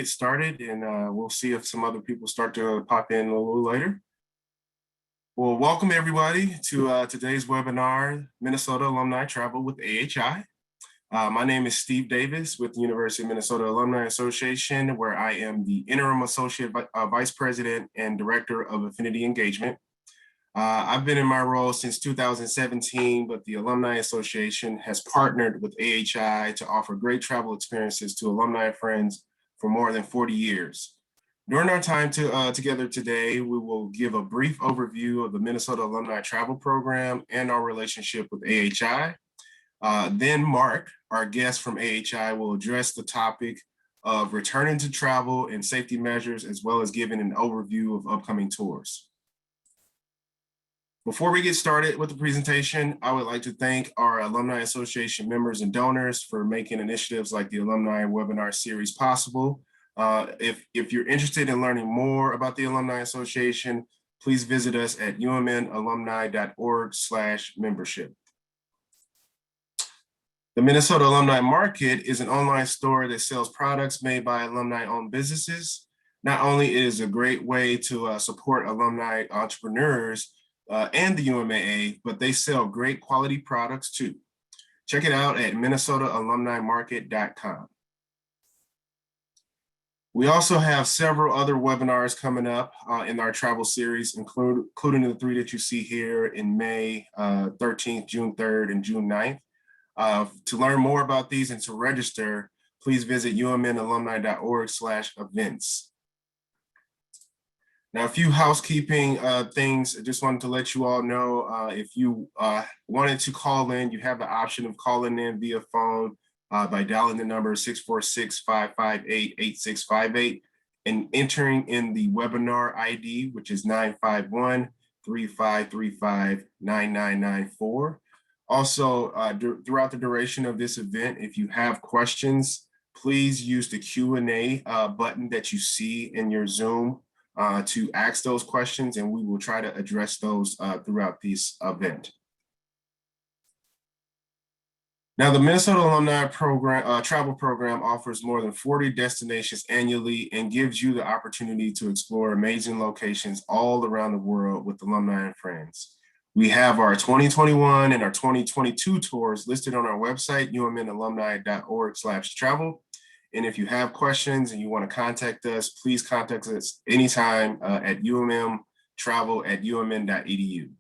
Get started, and we'll see if some other people start to pop in a little later. Well, welcome everybody to today's webinar, Minnesota Alumni Travel with AHI. My name is Steve Davis with the University of Minnesota Alumni Association, where I am the Interim Associate Vice President and Director of Affinity Engagement. I've been in my role since 2017, but the Alumni Association has partnered with AHI to offer great travel experiences to alumni and friends for more than 40 years. During our time together today, we will give a brief overview of the Minnesota Alumni Travel Program and our relationship with AHI. Then Mark, our guest from AHI, will address the topic of returning to travel and safety measures, as well as giving an overview of upcoming tours. Before we get started with the presentation, I would like to thank our Alumni Association members and donors for making initiatives like the Alumni Webinar Series possible. If you're interested in learning more about the Alumni Association, please visit us at umnalumni.org/membership. The Minnesota Alumni Market is an online store that sells products made by alumni-owned businesses. Not only is it a great way to support alumni entrepreneurs, and the UMAA, but they sell great quality products too. Check it out at minnesotaalumnimarket.com. We also have several other webinars coming up in our travel series, including the 3 that you see here in May 13th, June 3rd, and June 9th. To learn more about these and to register, please visit umnalumni.org/events. Now, a few housekeeping things. I just wanted to let you all know, if you wanted to call in, you have the option of calling in via phone by dialing the number 646-558-8658 and entering in the webinar ID, which is 951-3535-9994. Also, throughout the duration of this event, if you have questions, please use the Q&A button that you see in your Zoom to ask those questions, and we will try to address those throughout this event. Now, the Minnesota Alumni Travel Program offers more than 40 destinations annually and gives you the opportunity to explore amazing locations all around the world with alumni and friends. We have our 2021 and our 2022 tours listed on our website, umnalumni.org/travel. And if you have questions and you want to contact us, please contact us anytime at ummtravel@umn.edu.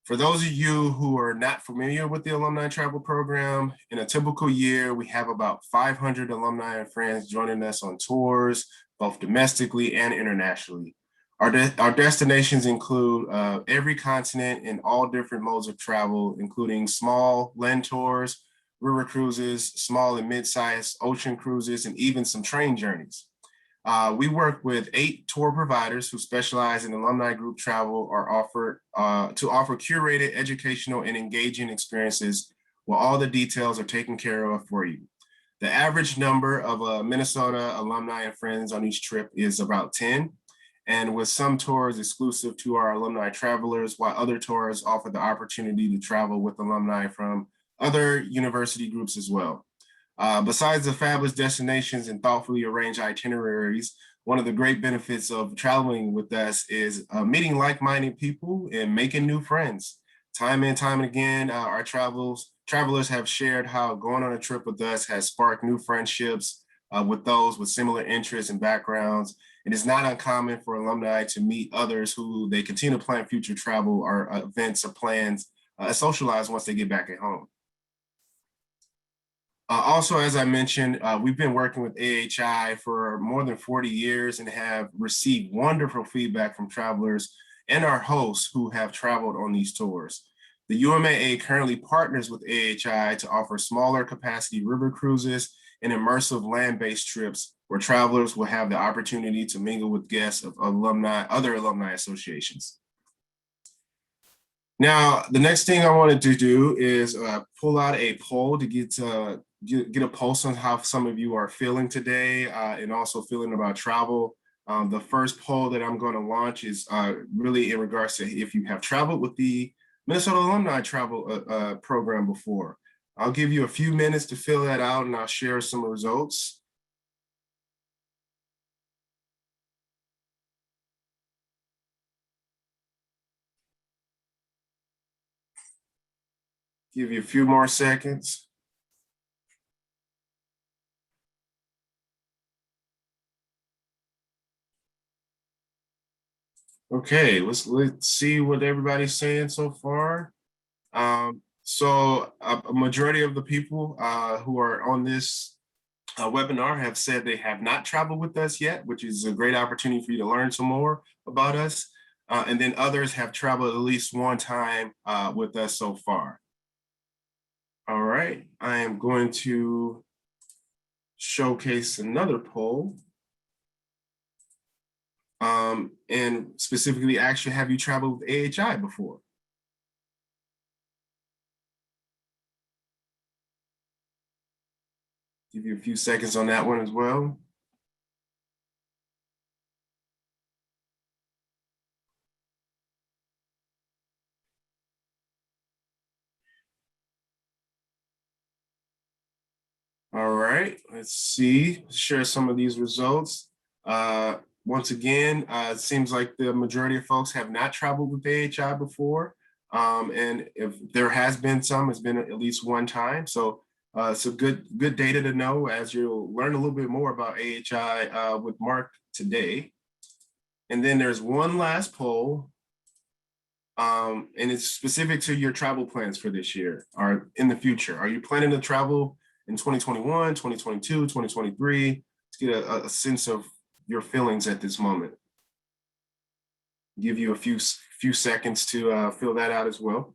For those of you who are not familiar with the Alumni Travel Program, in a typical year, we have about 500 alumni and friends joining us on tours, both domestically and internationally. Our destinations include every continent and all different modes of travel, including small land tours, river cruises, small and mid-sized ocean cruises, and even some train journeys. We work with 8 tour providers who specialize in alumni group travel to offer curated educational and engaging experiences where all the details are taken care of for you. The average number of Minnesota alumni and friends on each trip is about 10, and with some tours exclusive to our alumni travelers, while other tours offer the opportunity to travel with alumni from other university groups as well. Besides the fabulous destinations and thoughtfully arranged itineraries, one of the great benefits of traveling with us is meeting like-minded people and making new friends. Time and time again, our travelers have shared how going on a trip with us has sparked new friendships with those with similar interests and backgrounds. It is not uncommon for alumni to meet others who they continue to plan future travel or events or plans socialize once they get back at home. Also, as I mentioned, we've been working with AHI for more than 40 years and have received wonderful feedback from travelers and our hosts who have traveled on these tours. The UMAA currently partners with AHI to offer smaller capacity river cruises and immersive land-based trips where travelers will have the opportunity to mingle with guests of other alumni associations. Now, the next thing I wanted to do is pull out a poll to get a pulse on how some of you are feeling today and also feeling about travel. The first poll that I'm going to launch is really in regards to if you have traveled with the Minnesota Alumni Travel Program before. I'll give you a few minutes to fill that out and I'll share some results. Give you a few more seconds. Okay, let's see what everybody's saying so far. So a majority of the people who are on this webinar have said they have not traveled with us yet, which is a great opportunity for you to learn some more about us. And then others have traveled at least one time with us so far. All right, I am going to showcase another poll. And specifically ask you, have you traveled with AHI before? Give you a few seconds on that one as well. All right, let's see, share some of these results. Once again, it seems like the majority of folks have not traveled with AHI before. And if there has been some, it's been at least one time. So it's a good data to know as you'll learn a little bit more about AHI with Mark today. And then there's one last poll, and it's specific to your travel plans for this year or in the future. Are you planning to travel in 2021, 2022, 2023? Let's get a sense of your feelings at this moment. Give you a few seconds to fill that out as well.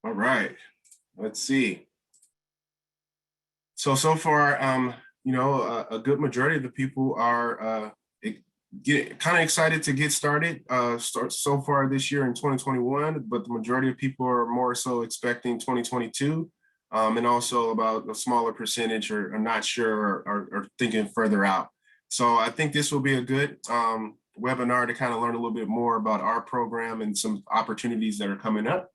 All right, let's see. So far, a good majority of the people are kind of excited to get started so far this year in 2021, but the majority of people are more so expecting 2022, and also about a smaller percentage are not sure or thinking further out. So I think this will be a good webinar to kind of learn a little bit more about our program and some opportunities that are coming up.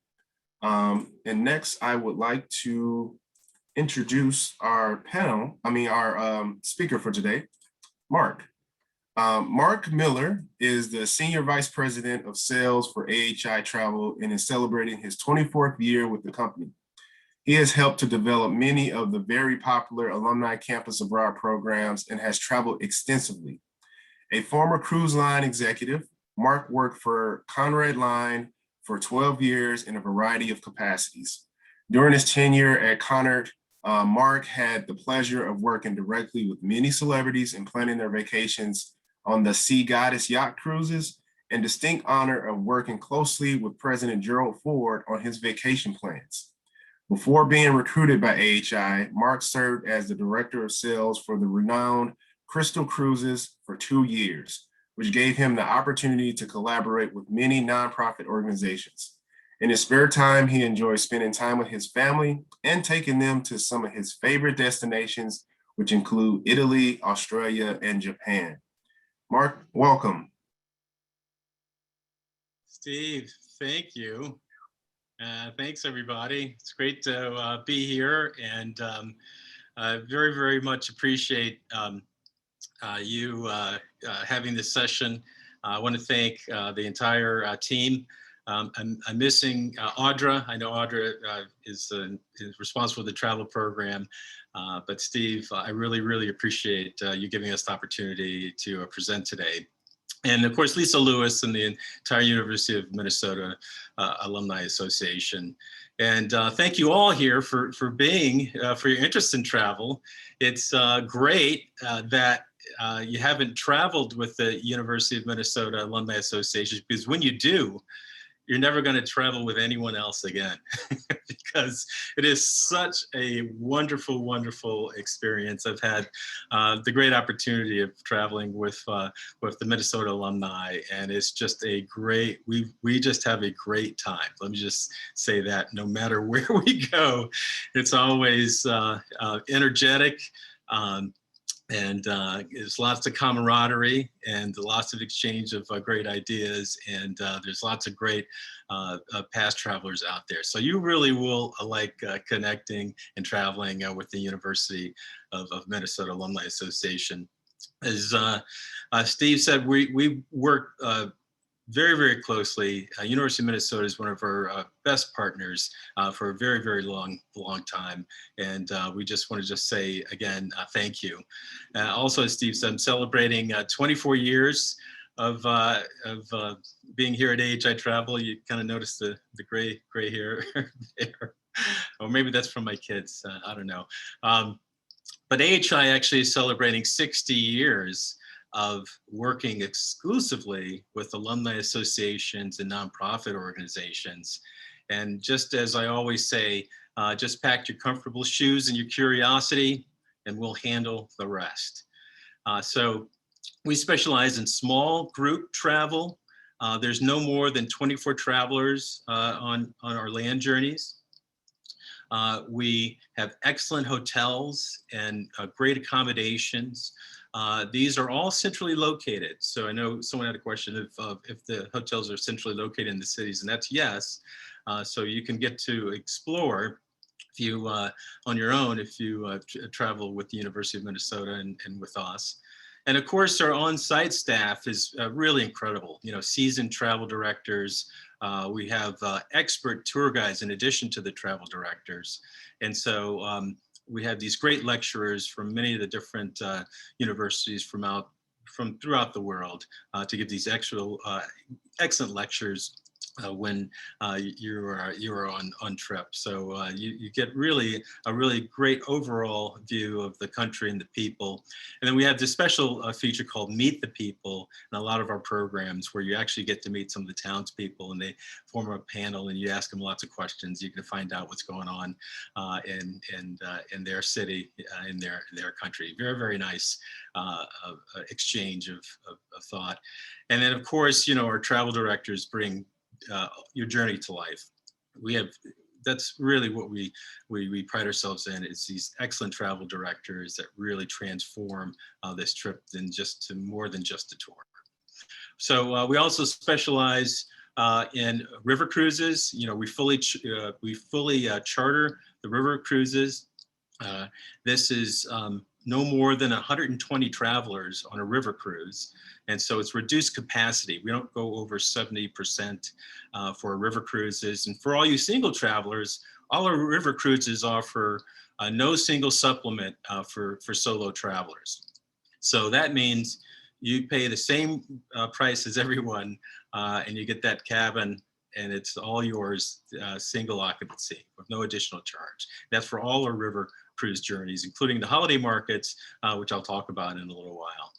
And next, I would like to introduce our speaker for today, Mark. Mark Miller is the Senior Vice President of Sales for AHI Travel and is celebrating his 24th year with the company. He has helped to develop many of the very popular alumni campus abroad programs and has traveled extensively. A former cruise line executive, Mark worked for Conrad Line for 12 years in a variety of capacities. During his tenure at Conrad, Mark had the pleasure of working directly with many celebrities and planning their vacations on the Sea Goddess yacht cruises, and distinct honor of working closely with President Gerald Ford on his vacation plans. Before being recruited by AHI, Mark served as the director of sales for the renowned Crystal Cruises for 2 years, which gave him the opportunity to collaborate with many nonprofit organizations. In his spare time, he enjoys spending time with his family and taking them to some of his favorite destinations, which include Italy, Australia, and Japan. Mark, welcome. Steve, thank you. Thanks, everybody. It's great to be here, and I very, very much appreciate you having this session. I want to thank the entire team. I'm missing Audra. I know Audra is responsible for the travel program, but Steve, I really, really appreciate you giving us the opportunity to present today. And of course, Lisa Lewis and the entire University of Minnesota Alumni Association. And thank you all here for your interest in travel. It's great that you haven't traveled with the University of Minnesota Alumni Association, because when you do, you're never going to travel with anyone else again because it is such a wonderful, wonderful experience. I've had the great opportunity of traveling with the Minnesota alumni, and it's just a great. We just have a great time. Let me just say that no matter where we go, it's always energetic. And there's lots of camaraderie and lots of exchange of great ideas, and there's lots of great past travelers out there. So you really will like connecting and traveling with the University of Minnesota Alumni Association. As Steve said, we work very, very closely. University of Minnesota is one of our best partners for a very, very long time. And we just want to just say again, thank you. Also, as Steve said, I'm celebrating 24 years of being here at AHI Travel. You kind of notice the gray hair there. Or maybe that's from my kids, I don't know. But AHI actually is celebrating 60 years of working exclusively with alumni associations and nonprofit organizations. And just as I always say, just pack your comfortable shoes and your curiosity, and we'll handle the rest. So we specialize in small group travel. There's no more than 24 travelers on our land journeys. We have excellent hotels and great accommodations. These are all centrally located. So I know someone had a question if the hotels are centrally located in the cities, and that's yes. So you can get to explore if you on your own if you travel with the University of Minnesota and with us. And of course, our on-site staff is really incredible. You know, seasoned travel directors. We have expert tour guides in addition to the travel directors. And so we have these great lecturers from many of the different universities from throughout the world to give these excellent lectures when you are on trip. So you get really a really great overall view of the country and the people. And then we have this special feature called Meet the People in a lot of our programs, where you actually get to meet some of the townspeople, and they form a panel, and you ask them lots of questions. You can find out what's going on in their city, in their country. Very, very nice exchange of thought. And then of course, you know, our travel directors bring your journey to life. That's really what we pride ourselves in. It's these excellent travel directors that really transform this trip to more than just a tour. So we also specialize in river cruises. You know, we fully charter the river cruises. This is no more than 120 travelers on a river cruise. And so it's reduced capacity. We don't go over 70% for river cruises. And for all you single travelers, all our river cruises offer no single supplement for solo travelers. So that means you pay the same price as everyone, and you get that cabin, and it's all yours, single occupancy with no additional charge. That's for all our river cruise journeys, including the holiday markets, which I'll talk about in a little while.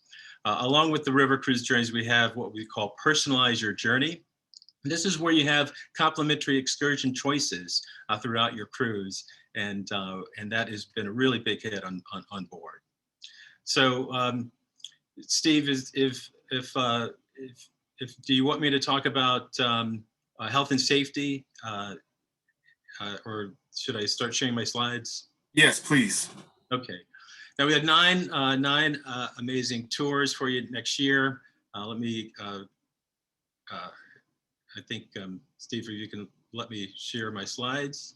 Along with the river cruise journeys, we have what we call Personalize Your Journey. This is where you have complimentary excursion choices throughout your cruise, and that has been a really big hit on board. So, Steve, do you want me to talk about health and safety, or should I start sharing my slides? Yes, please. Okay. Now we had nine amazing tours for you next year. Let me, I think, Steve, if you can let me share my slides.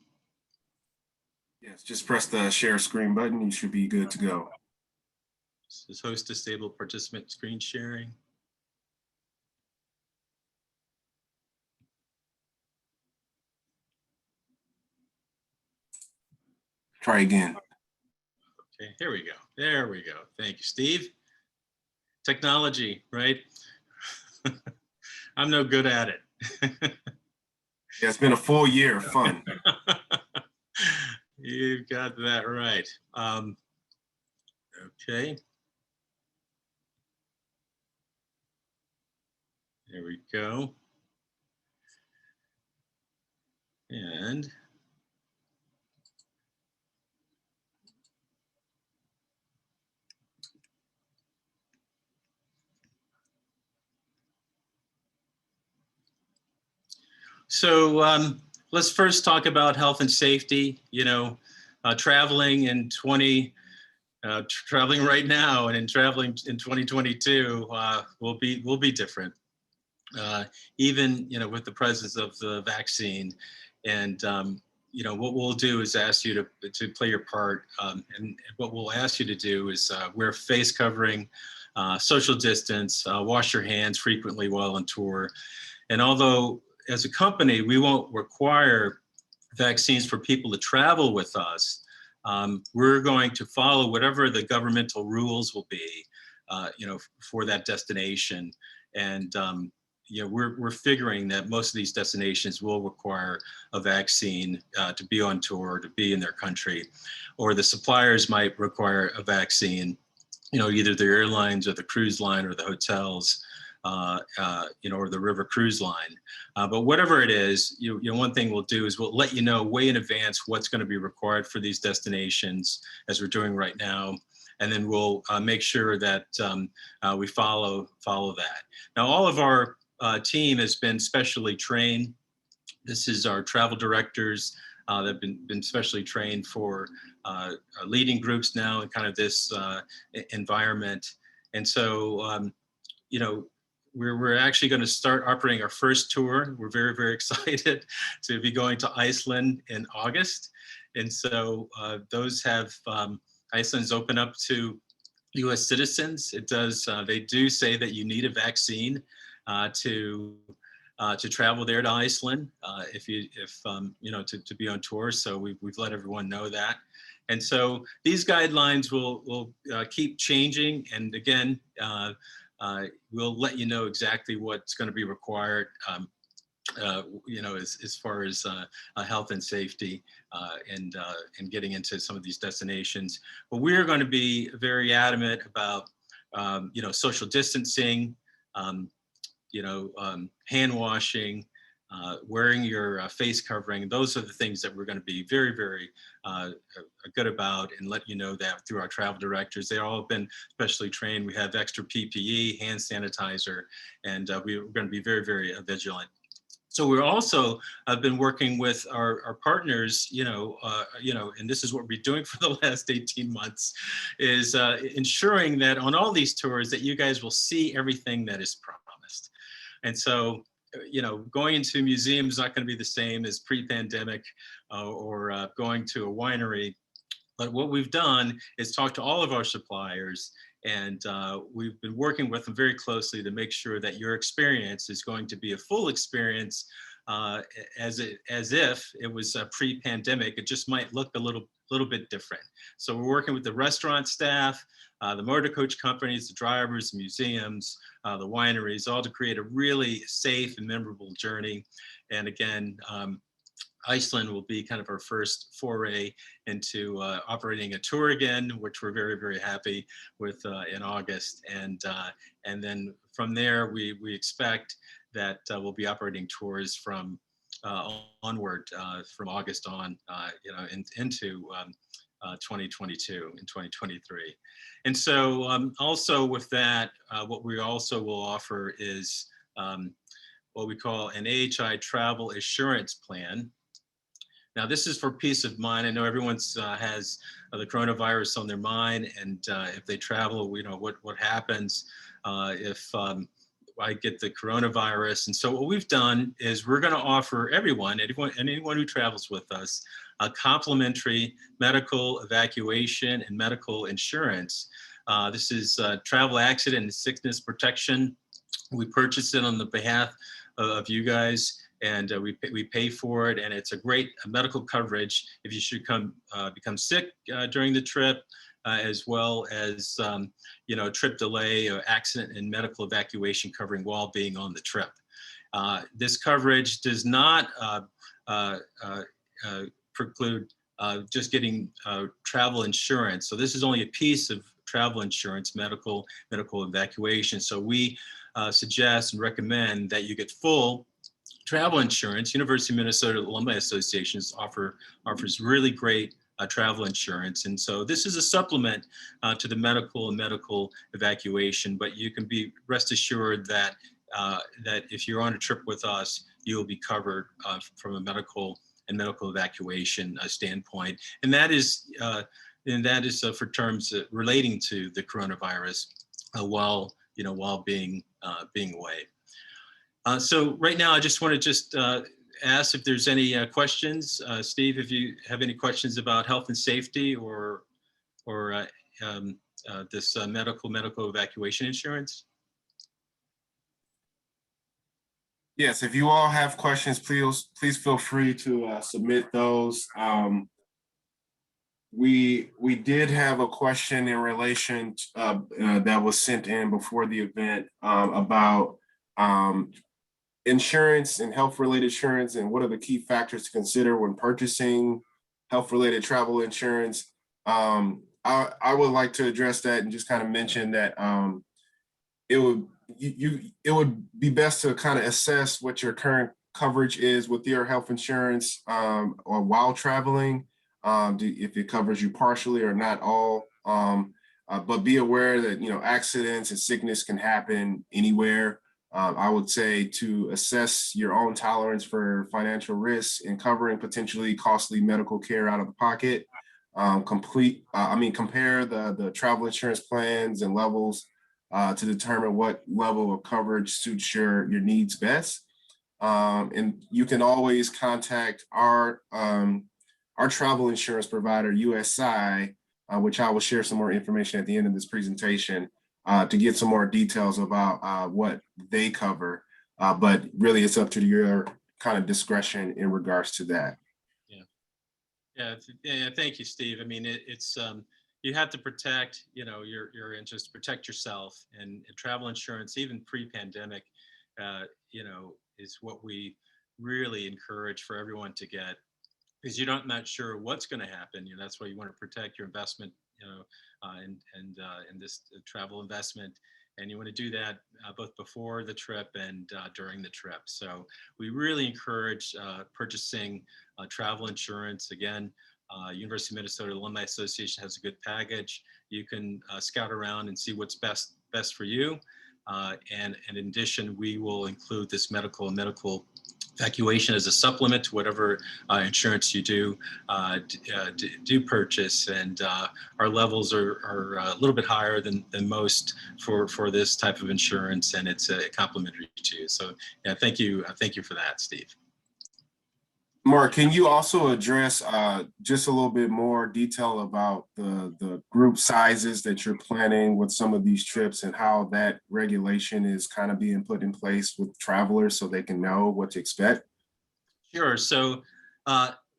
Yes, just press the share screen button. You should be good to go. This is host disabled participant screen sharing. Try again. Okay, here we go. There we go. Thank you, Steve. Technology, right? I'm no good at it. Yeah, it's been a full year of fun. You've got that right. Okay. There we go. And so let's first talk about health and safety. You know, traveling in traveling right now and in traveling in 2022 will be different. Even with the presence of the vaccine, and what we'll do is ask you to play your part, and what we'll ask you to do is wear face covering, social distance, wash your hands frequently while on tour. And although as a company we won't require vaccines for people to travel with us, we're going to follow whatever the governmental rules will be, for that destination. And we're figuring that most of these destinations will require a vaccine to be on tour, to be in their country, or the suppliers might require a vaccine. Either the airlines or the cruise line or the hotels, or the river cruise line. But whatever it is, one thing we'll do is we'll let you know way in advance what's going to be required for these destinations, as we're doing right now. And then we'll make sure that we follow that. Now, all of our team has been specially trained. This is our travel directors that have been specially trained for leading groups now in kind of this environment. And so, we're actually going to start operating our first tour. We're very, very excited to be going to Iceland in August. And so those have, Iceland's open up to US citizens. It does, they do say that you need a vaccine to travel there to Iceland, to be on tour. So we've let everyone know that. And so these guidelines will keep changing. And again, we'll let you know exactly what's going to be required, as far as health and safety and getting into some of these destinations. But we're going to be very adamant about, social distancing, hand washing, wearing your face covering. Those are the things that we're going to be very, very good about, and let you know that through our travel directors. They've all been specially trained. We have extra PPE, hand sanitizer, and we're going to be very, very vigilant. So we're also been working with our partners, and this is what we're doing for the last 18 months, is ensuring that on all these tours that you guys will see everything that is promised. And so, going into a museum is not going to be the same as pre-pandemic, or going to a winery. But what we've done is talk to all of our suppliers, and we've been working with them very closely to make sure that your experience is going to be a full experience, as if it was pre-pandemic. It just might look a little bit different. So we're working with the restaurant staff, the motor coach companies, the drivers, the museums, the wineries, all to create a really safe and memorable journey. And again, Iceland will be kind of our first foray into operating a tour again, which we're very, very happy with in August. And then from there, we expect that we'll be operating tours from onward, from August on, into 2022 and 2023. And so also with that, what we also will offer is what we call an AHI travel assurance plan. Now, this is for peace of mind. I know everyone's has the coronavirus on their mind, and if they travel, what happens if I get the coronavirus. And so what we've done is we're going to offer anyone who travels with us, a complimentary medical evacuation and medical insurance. This is travel accident and sickness protection. We purchased it on the behalf of you guys, and we pay for it, and it's a great medical coverage if you should become sick during the trip, as well as trip delay or accident and medical evacuation covering while being on the trip. This coverage does not preclude just getting travel insurance. So this is only a piece of travel insurance, medical evacuation. So we suggest and recommend that you get full travel insurance, University of Minnesota Alumni Association offers really great travel insurance. And so this is a supplement to the medical evacuation, but you can be rest assured that that if you're on a trip with us, you will be covered from a medical evacuation standpoint. And that is for terms relating to the coronavirus while being away. So right now, I just want to ask if there's any questions. Steve, if you have any questions about health and safety or this medical evacuation insurance. Yes, if you all have questions, please feel free to submit those. We did have a question in relation to, that was sent in before the event about insurance and health-related insurance, and what are the key factors to consider when purchasing health-related travel insurance. I would like to address that and just kind of mention that it would be best to kind of assess what your current coverage is with your health insurance or while traveling, if it covers you partially or not all. But be aware that accidents and sickness can happen anywhere. I would say to assess your own tolerance for financial risks and covering potentially costly medical care out of the pocket. Compare the travel insurance plans and levels to determine what level of coverage suits your needs best. And you can always contact our travel insurance provider, USI, which I will share some more information at the end of this presentation to get some more details about what they cover. But really, it's up to your kind of discretion in regards to that. Yeah. Thank you, Steve. I mean, it's you have to protect, your interests, protect yourself, and travel insurance, even pre-pandemic, is what we really encourage for everyone to get, because you're not sure what's going to happen. That's why you want to protect your investment, in this travel investment, and you want to do that both before the trip and during the trip. So we really encourage purchasing travel insurance. Again, University of Minnesota Alumni Association has a good package. You can scout around and see what's best for you. And in addition, we will include this medical evacuation as a supplement to whatever insurance you do purchase, and our levels are a little bit higher than most for this type of insurance, and it's complimentary to you. So yeah, thank you for that, Steve. Mark, can you also address just a little bit more detail about the group sizes that you're planning with some of these trips, and how that regulation is kind of being put in place with travelers so they can know what to expect? Sure. So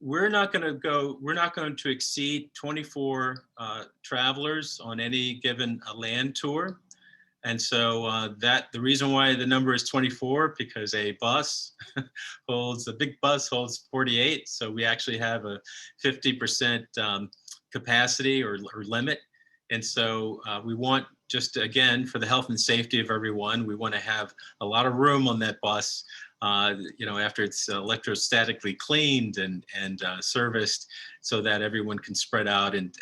we're not going to exceed 24 travelers on any given land tour. And so the reason why the number is 24, because a big bus holds 48. So we actually have a 50% capacity or limit. And so we want, just again, for the health and safety of everyone, we want to have a lot of room on that bus, after it's electrostatically cleaned and serviced, so that everyone can spread out and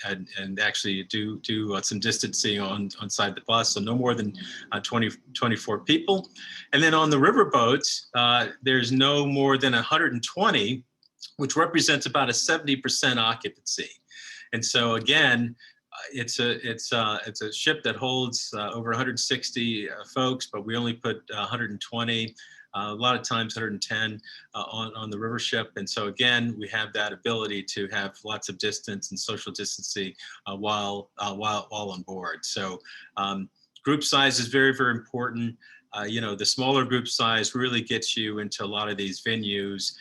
actually do some distancing on side the bus. So no more than 24 people. And then on the river boats, there's no more than 120, which represents about a 70% occupancy. And so again, it's a ship that holds over 160 folks, but we only put 120. A lot of times 110 on the river ship. And so again, we have that ability to have lots of distance and social distancing while on board. So group size is very, very important. The smaller group size really gets you into a lot of these venues,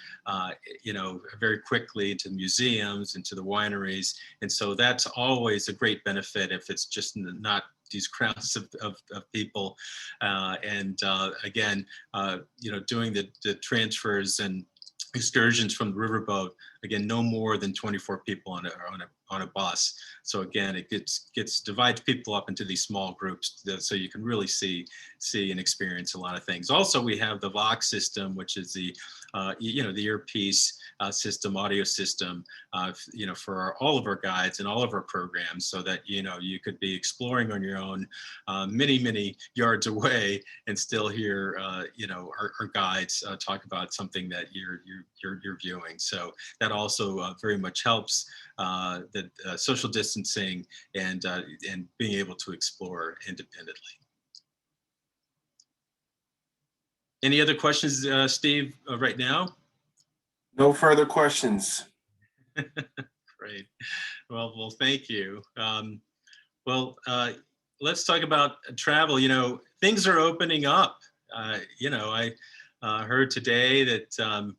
very quickly, into museums, into the wineries. And so that's always a great benefit if it's just not these crowds of people. Again, doing the transfers and excursions from the riverboat, again, no more than 24 people on on a bus. So again, it divides people up into these small groups, so you can really see and experience a lot of things. Also, we have the Vox system, which is the the earpiece system, audio system, for all of our guides and all of our programs, so that you could be exploring on your own, many yards away, and still hear our guides talk about something that you're viewing. So that also very much helps the social distancing and being able to explore independently. Any other questions, Steve, right now? No further questions. Great. Well, thank you. Well, let's talk about travel. Things are opening up. I heard today that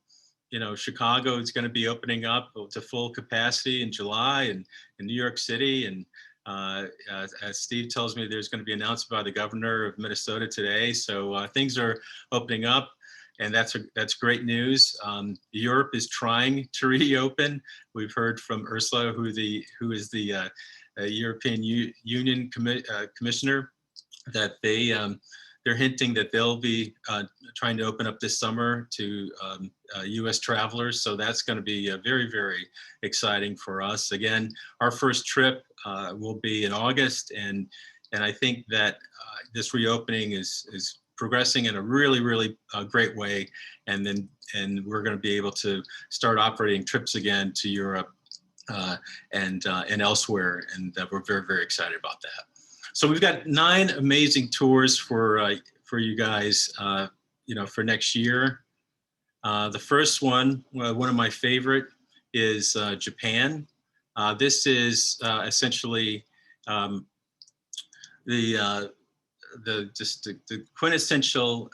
Chicago is going to be opening up to full capacity in July, and in New York City. And as Steve tells me, there's going to be an announcement by the governor of Minnesota today. So things are opening up, and that's great news. Europe is trying to reopen. We've heard from Ursula, who is the European Union commissioner, that they're hinting that they'll be trying to open up this summer to U.S. travelers. So that's going to be very, very exciting for us. Again, our first trip will be in August, and I think that this reopening is progressing in a really, really great way. And we're going to be able to start operating trips again to Europe and elsewhere, and we're very, very excited about that. So we've got 9 amazing tours for you guys, for next year. The first one of my favorite, is Japan. This is essentially the quintessential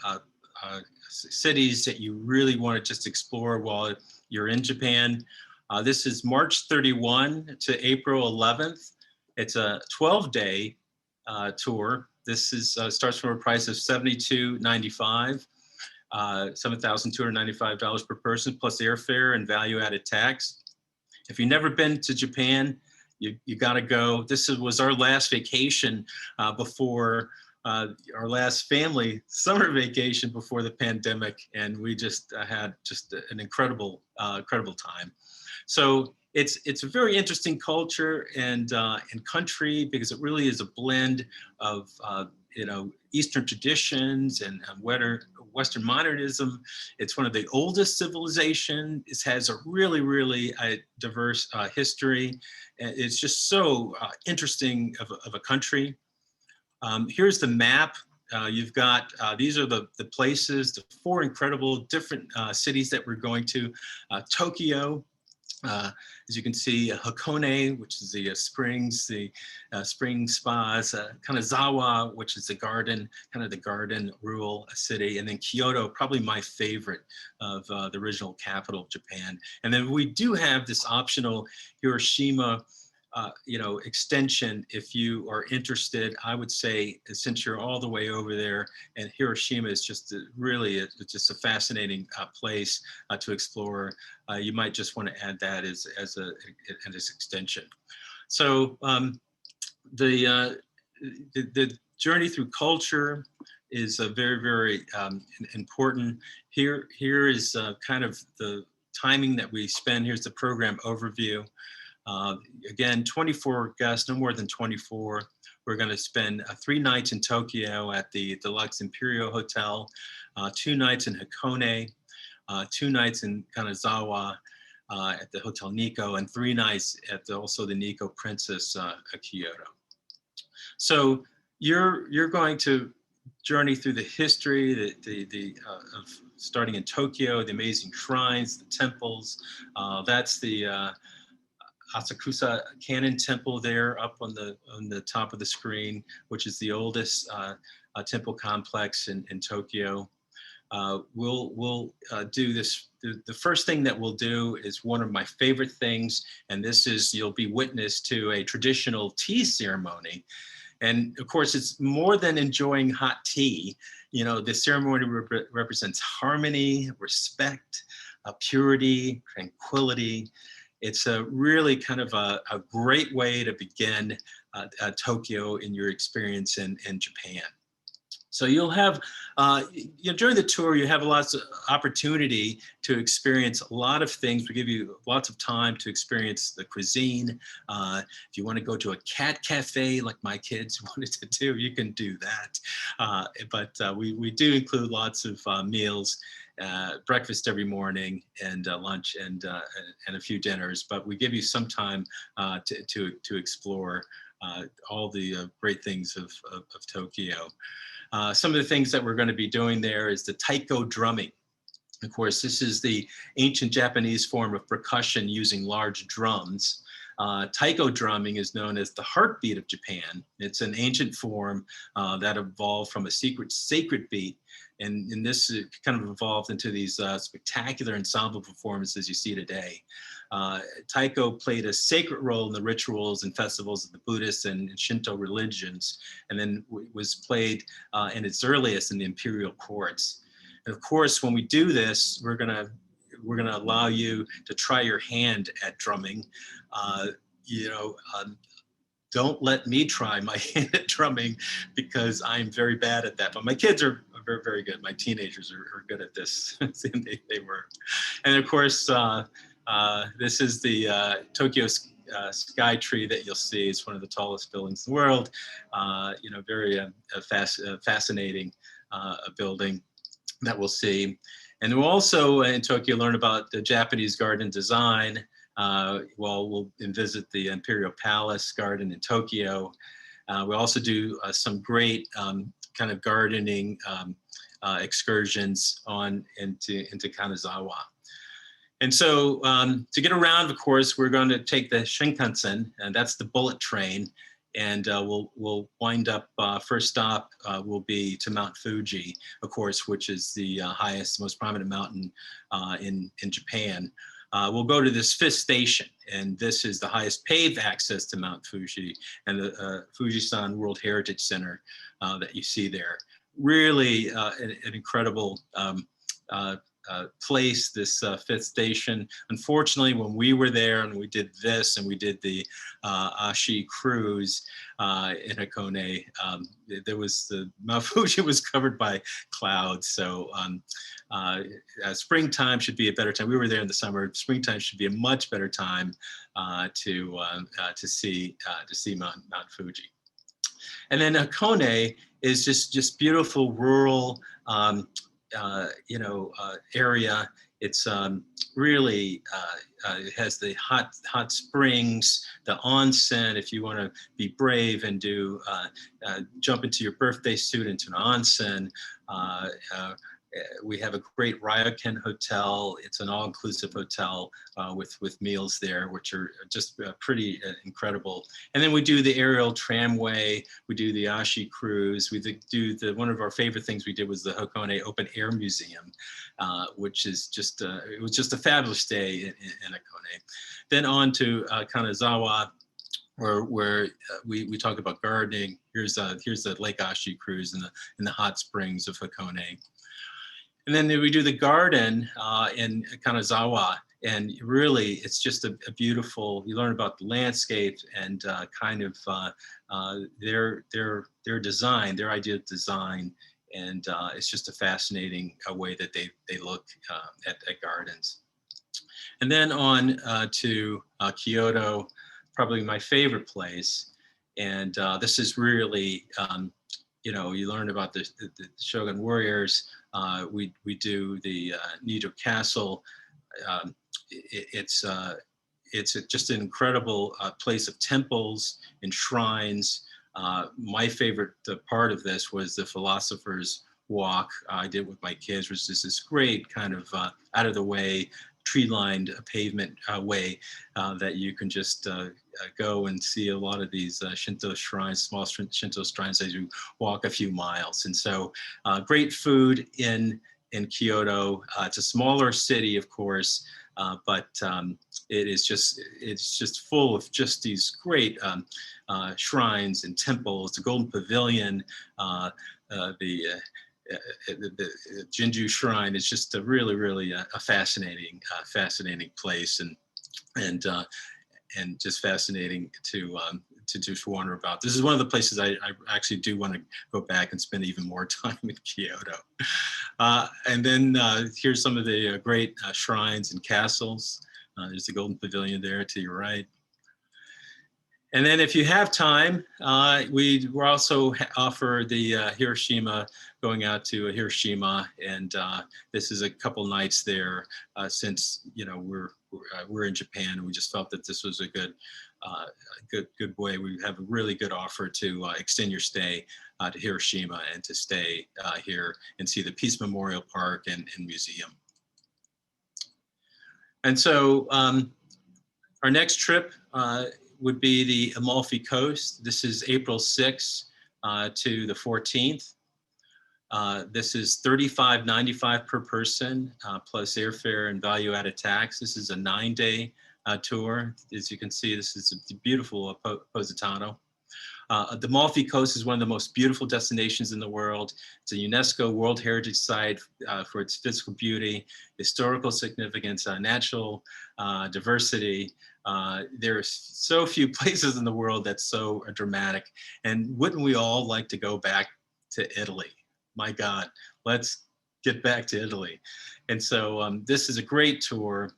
cities that you really want to just explore while you're in Japan. This is March 31 to April 11th. It's a 12-day tour. This starts from a price of $72.95, $7,295 per person, plus airfare and value-added tax. If you've never been to Japan, you got to go. This was our last vacation before our last family summer vacation before the pandemic, and we just had an incredible time. So it's a very interesting culture and country, because it really is a blend of Eastern traditions and Western modernism. It's one of the oldest civilizations. It has a really, really diverse history. It's just so interesting of a country. Here's the map. You've got, these are the places, the 4 incredible different cities that we're going to. Tokyo, as you can see, Hakone, which is the springs, the spring spas, Kanazawa, which is the garden rural city, and then Kyoto, probably my favorite of the original capital of Japan. And then we do have this optional Hiroshima extension. If you are interested, I would say, since you're all the way over there, and Hiroshima is just just a fascinating place to explore, you might just want to add that as an extension. So the journey through culture is very, very important. Here is kind of the timing that we spend. Here's the program overview. Again, 24 guests, no more than 24. We're going to spend 3 nights in Tokyo at the Deluxe Imperial Hotel, 2 nights in Hakone, 2 nights in Kanazawa at the Hotel Nikko, and 3 nights at also the Nikko Princess Kyoto. So you're going to journey through the history of starting in Tokyo, the amazing shrines, the temples. That's the Asakusa Cannon Temple there up on the top of the screen, which is the oldest temple complex in Tokyo. We'll do this. The first thing that we'll do is one of my favorite things, and this is, you'll be witness to a traditional tea ceremony. And of course, it's more than enjoying hot tea. The ceremony represents harmony, respect, purity, tranquility. It's a really kind of a great way to begin Tokyo in your experience in Japan. So you'll have, during the tour, you have lots of opportunity to experience a lot of things. We give you lots of time to experience the cuisine. If you want to go to a cat cafe like my kids wanted to do, you can do that. But we do include lots of meals, breakfast every morning, and lunch, and a few dinners. But we give you some time to explore all the great things of Tokyo. Some of the things that we're going to be doing there is the taiko drumming. Of course, this is the ancient Japanese form of percussion using large drums. Taiko drumming is known as the heartbeat of Japan. It's an ancient form that evolved from a sacred beat. And this kind of evolved into these spectacular ensemble performances you see today. Taiko played a sacred role in the rituals and festivals of the Buddhist and Shinto religions, and then was played in its earliest in the imperial courts. And of course, when we do this, we're gonna allow you to try your hand at drumming. Don't let me try my hand at drumming because I'm very bad at that. But my kids are very, very good. My teenagers are good at this. they were. And of course, this is the Tokyo Sky Tree that you'll see. It's one of the tallest buildings in the world. Very fascinating building that we'll see. And we'll also in Tokyo learn about the Japanese garden design. We'll visit the Imperial Palace Garden in Tokyo. We also do some great kind of gardening excursions into Kanazawa. And so to get around, of course, we're going to take the Shinkansen, and that's the bullet train. And we'll wind up, first stop will be to Mount Fuji, of course, which is the highest, most prominent mountain in Japan. We'll go to this fifth station, and this is the highest paved access to Mount Fuji and the Fujisan World Heritage Center that you see there. Really an incredible place, this fifth station. Unfortunately, when we were there and we did this and we did the AHI cruise in Hakone, the Mount Fuji was covered by clouds. So springtime should be a better time. We were there in the summer. Springtime should be a much better time to see Mount Fuji. And then Hakone is just beautiful rural area. It's really, it has the hot springs, the onsen, if you want to be brave and do jump into your birthday suit into an onsen. We have a great Ryokan hotel. It's an all-inclusive hotel with meals there, which are just pretty incredible. And then we do the aerial tramway. We do the AHI cruise. We do one of our favorite things we did was the Hakone Open Air Museum, which is it was just a fabulous day in Hakone. Then on to Kanazawa, where we talk about gardening. Here's the Lake AHI cruise in the hot springs of Hakone. And then we do the garden in Kanazawa, and really it's just a beautiful, you learn about the landscape and kind of their design, their idea of design, and it's just a fascinating way that they look at gardens. And then on to Kyoto, probably my favorite place. And this is really, you learn about the Shogun warriors. We do the Nido Castle. It's just an incredible place of temples and shrines. My favorite part of this was the Philosopher's Walk I did with my kids, which is this great kind of out of the way, tree-lined pavement way that you can just go and see a lot of these Shinto shrines, small Shinto shrines as you walk a few miles. And so great food in Kyoto. It's a smaller city, of course, but it's just full of just these great shrines and temples. The Golden Pavilion, the Jinju Shrine is just a really, really a fascinating place. And and just fascinating to just wonder about. This is one of the places I actually do want to go back and spend even more time in Kyoto. And then here's some of the great shrines and castles. There's the Golden Pavilion there to your right. And then if you have time, we also offer the Hiroshima, going out to Hiroshima, and this is a couple nights there since we're in Japan, and we just felt that this was a good way. We have a really good offer to extend your stay to Hiroshima and to stay here and see the Peace Memorial Park and museum. And so our next trip would be the Amalfi Coast. This is April 6th to the 14th. This is $35.95 per person, plus airfare and value-added tax. This is a 9-day tour. As you can see, this is a beautiful Positano. The Amalfi Coast is one of the most beautiful destinations in the world. It's a UNESCO World Heritage Site for its physical beauty, historical significance, natural diversity. There are so few places in the world that's so dramatic. And wouldn't we all like to go back to Italy? My God, let's get back to Italy. And so this is a great tour.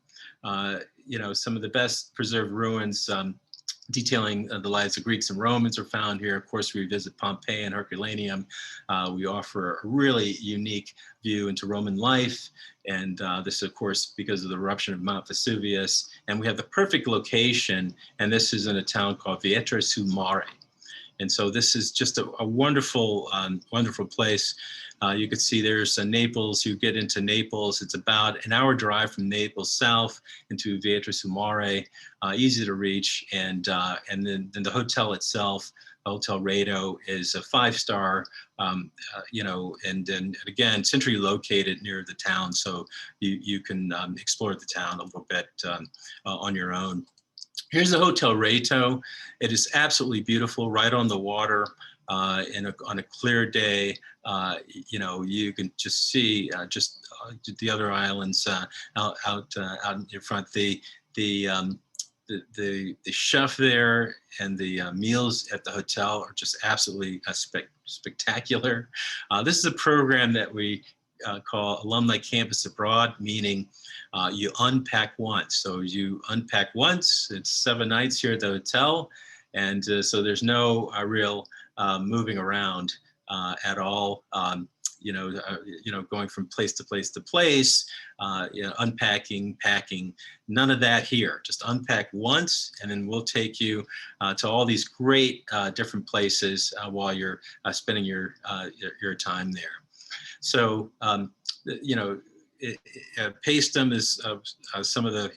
Some of the best preserved ruins detailing the lives of Greeks and Romans are found here. Of course, we visit Pompeii and Herculaneum. We offer a really unique view into Roman life. And this, of course, because of the eruption of Mount Vesuvius. And we have the perfect location. And this is in a town called Vietra sul Mare. And so this is just a wonderful, wonderful place. You can see there's Naples. You get into Naples. It's about an hour drive from Naples south into Vietra sul Mare, easy to reach. And then the hotel itself, Hotel Rado, is a 5-star, and then again, centrally located near the town. So you can explore the town a little bit on your own. Here's the Hotel Rado. It is absolutely beautiful, right on the water. On a clear day, you can just see the other islands out in front. The chef there and the meals at the hotel are just absolutely spectacular. This is a program that we call Alumni Campus Abroad, meaning you unpack once. So you unpack once. It's 7 nights here at the hotel, and so there's no real moving around at all. Going from place to place to place, unpacking, packing, none of that here. Just unpack once, and then we'll take you to all these great different places while you're spending your time there. So, Paestum is some of the,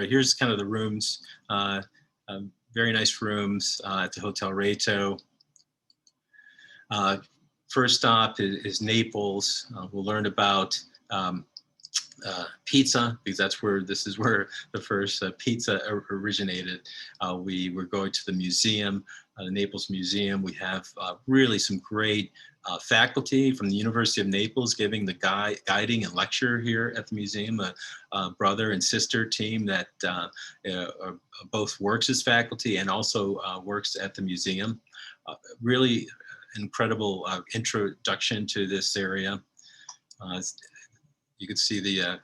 here's kind of the rooms, very nice rooms at the Hotel Rado. First stop is Naples. We'll learn about pizza, because this is where the first pizza originated. We're going to the museum, the Naples Museum. We have really some great faculty from the University of Naples giving the guiding and lecture here at the museum, a brother and sister team that both works as faculty and also works at the museum. Really incredible introduction to this area. You can see the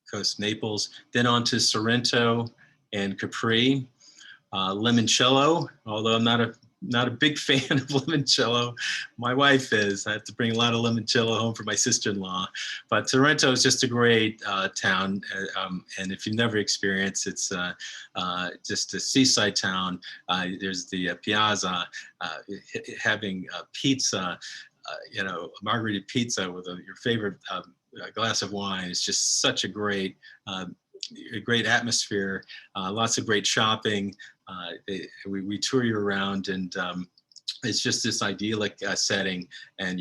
coast of Naples, then on to Sorrento and Capri. Limoncello, although I'm not a big fan of limoncello. My wife is. I have to bring a lot of limoncello home for my sister-in-law. But Sorrento is just a great town, and if you've never experienced, it's just a seaside town. There's the piazza, having pizza, margarita pizza with your favorite glass of wine. It's just such a great atmosphere. Lots of great shopping. We tour you around, and it's just this idyllic setting, and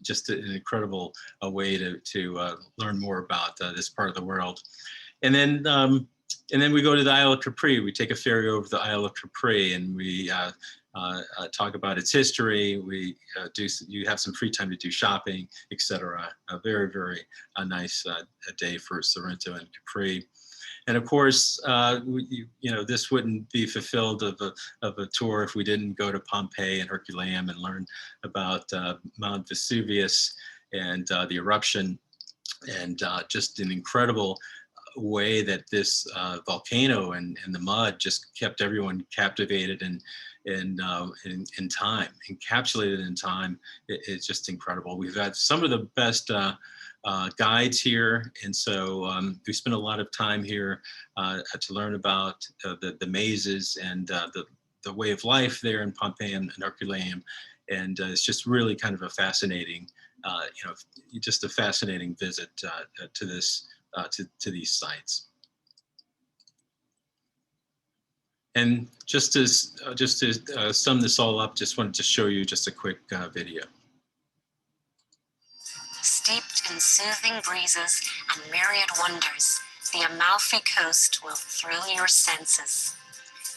just an incredible way to learn more about this part of the world. And then we go to the Isle of Capri. We take a ferry over the Isle of Capri, and we talk about its history. You have some free time to do shopping, etc. A very, very nice day for Sorrento and Capri. And of course, this wouldn't be fulfilled of a tour if we didn't go to Pompeii and Herculaneum and learn about Mount Vesuvius and the eruption, and just an incredible way that this volcano and the mud just kept everyone captivated and in time, encapsulated in time. It's just incredible. We've had some of the best guides here, and so we spent a lot of time here to learn about the mazes and the way of life there in Pompeii and Herculaneum, and it's just really kind of a fascinating, just a fascinating visit to this to these sites. And just to sum this all up, just wanted to show you just a quick video. Steeped in soothing breezes and myriad wonders, the Amalfi Coast will thrill your senses.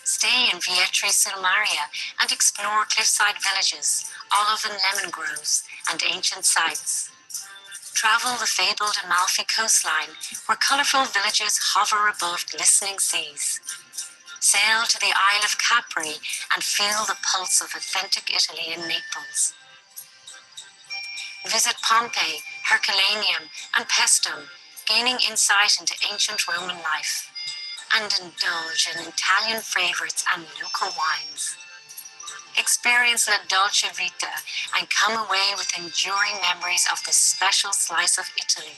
Stay in Vietri sul Mare and explore cliffside villages, olive and lemon groves, and ancient sites. Travel the fabled Amalfi coastline, where colourful villages hover above glistening seas. Sail to the Isle of Capri and feel the pulse of authentic Italy in Naples. Visit Pompeii, Herculaneum, and Paestum, gaining insight into ancient Roman life. And indulge in Italian favourites and local wines. Experience La Dolce Vita and come away with enduring memories of this special slice of Italy.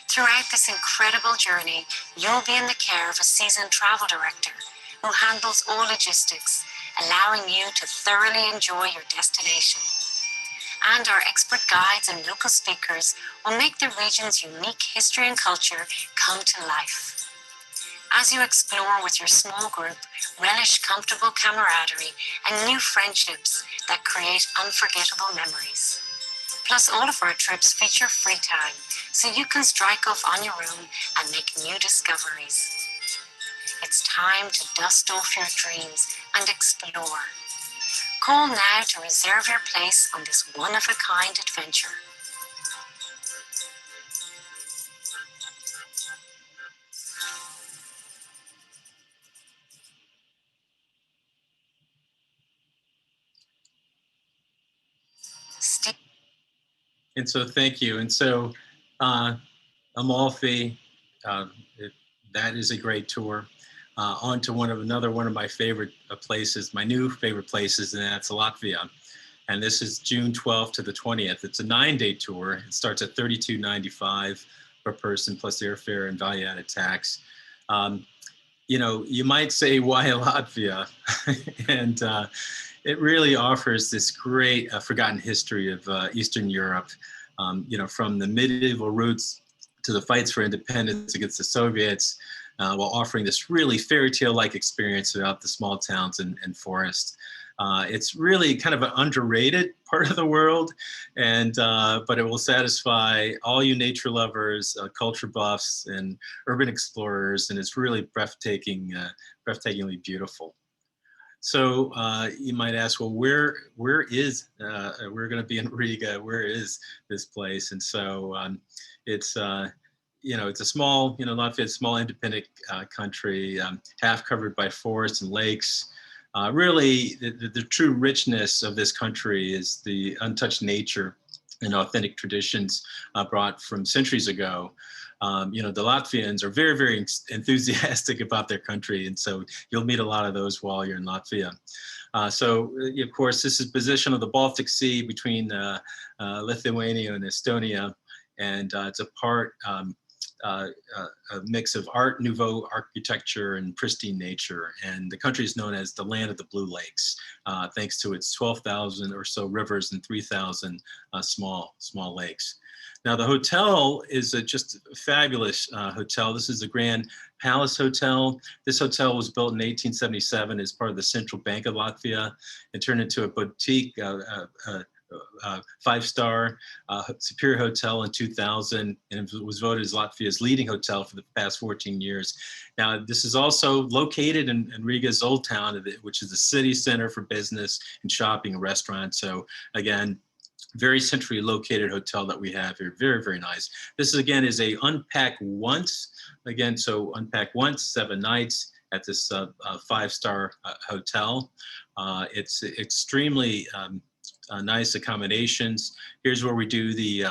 Throughout this incredible journey, you'll be in the care of a seasoned travel director who handles all logistics, allowing you to thoroughly enjoy your destination. And our expert guides and local speakers will make the region's unique history and culture come to life. As you explore with your small group, relish comfortable camaraderie and new friendships that create unforgettable memories. Plus, all of our trips feature free time, so you can strike off on your own and make new discoveries. It's time to dust off your dreams and explore. Call now to reserve your place on this one-of-a-kind adventure. And so thank you. And so Amalfi, that is a great tour. On to another one of my favorite places, my new favorite places, and that's Latvia. And this is June 12th to the 20th. It's a 9-day tour. It starts at $32.95 per person plus airfare and value-added tax. You might say, why Latvia? And it really offers this great forgotten history of Eastern Europe, from the medieval roots to the fights for independence against the Soviets, while offering this really fairy tale-like experience throughout the small towns and forests. It's really kind of an underrated part of the world, but it will satisfy all you nature lovers, culture buffs, and urban explorers, and it's really breathtakingly beautiful. So you might ask, well, where is we're going to be in Riga? Where is this place? And so it's it's a small, Latvia is a small independent country, half covered by forests and lakes. Really, the true richness of this country is the untouched nature and authentic traditions brought from centuries ago. The Latvians are very, very enthusiastic about their country, and so you'll meet a lot of those while you're in Latvia. So, of course, this is position of the Baltic Sea between Lithuania and Estonia, and it's a mix of Art Nouveau architecture and pristine nature. And the country is known as the land of the Blue Lakes, thanks to its 12,000 or so rivers and 3,000 small lakes. Now, the hotel is just a fabulous hotel. This is the Grand Palace Hotel. This hotel was built in 1877 as part of the Central Bank of Latvia and turned into a boutique 5-star Superior Hotel in 2000, and it was voted as Latvia's leading hotel for the past 14 years. Now, this is also located in Riga's Old Town, which is the city center for business and shopping and restaurants. So again, very centrally located hotel that we have here. Very, very nice. This again is a unpack once. Again, so unpack once, 7 nights at this 5-star hotel. It's extremely nice accommodations. Here's where we do the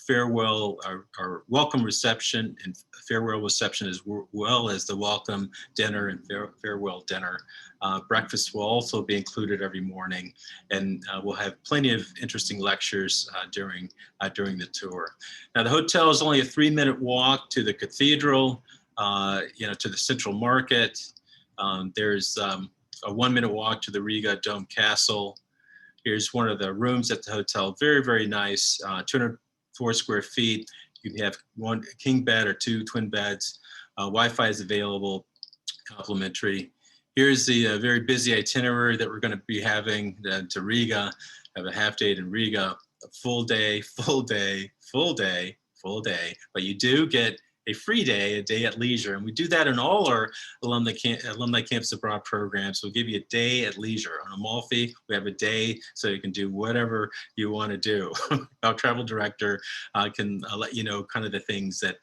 farewell or welcome reception and farewell reception, as well as the welcome dinner and farewell dinner. Breakfast will also be included every morning, and we'll have plenty of interesting lectures during the tour. Now, the hotel is only a 3-minute walk to the cathedral, to the central market. There's a 1-minute walk to the Riga Dome Castle. Here's one of the rooms at the hotel. Very, very nice. 204 square feet. You can have 1 king bed or 2 twin beds. Wi-Fi is available, complimentary. Here's the very busy itinerary that we're going to be having to Riga. Have a half day in Riga, a full day, full day, full day, full day. But you do get a free day, a day at leisure. And we do that in all our alumni campus abroad programs. We'll give you a day at leisure. On Amalfi, we have a day so you can do whatever you want to do. Our travel director can let you know kind of the things that